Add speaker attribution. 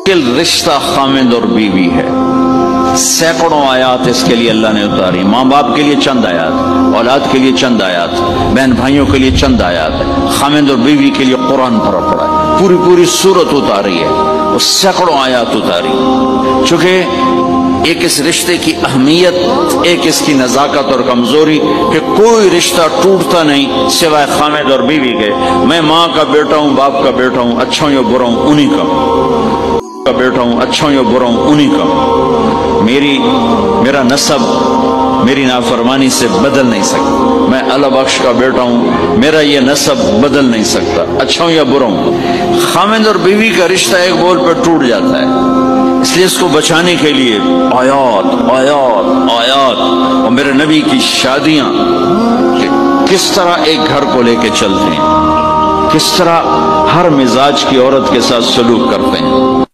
Speaker 1: رشتہ خامد اور بیوی ہے، سینکڑوں آیات اس کے لیے اللہ نے اتاری، ماں باپ کے لیے چند آیات، اولاد کے لیے چند آیات، بہن بھائیوں کے لیے چند آیات، خامد اور بیوی کے لیے قرآن پڑا ہے، پوری صورت اتاری ہے، اور سینکڑوں آیات اتاری، چونکہ ایک اس رشتے کی اہمیت، ایک اس کی نزاکت اور کمزوری کہ کوئی رشتہ ٹوٹتا نہیں سوائے خامد اور بیوی کے۔ میں ماں کا بیٹا ہوں، باپ کا بیٹا ہوں، اچھا ہوں یا برا ہوں انہی کا بیٹا ہوں، اچھا ہوں یا برا ہوں انہی کا، میرا نسب میری نافرمانی سے بدل نہیں سکتا، میں اللہ بخش کا بیٹا ہوں، میرا یہ نسب بدل نہیں سکتا، اچھا ہوں یا برا ہوں۔ خامد اور بیوی کا رشتہ ایک بول پہ ٹوٹ جاتا ہے، اس لیے اس کو بچانے کے لیے آیات آیات آیات، اور میرے نبی کی شادیاں کہ کس طرح ایک گھر کو لے کے چلتے ہیں، کس طرح ہر مزاج کی عورت کے ساتھ سلوک کرتے ہیں۔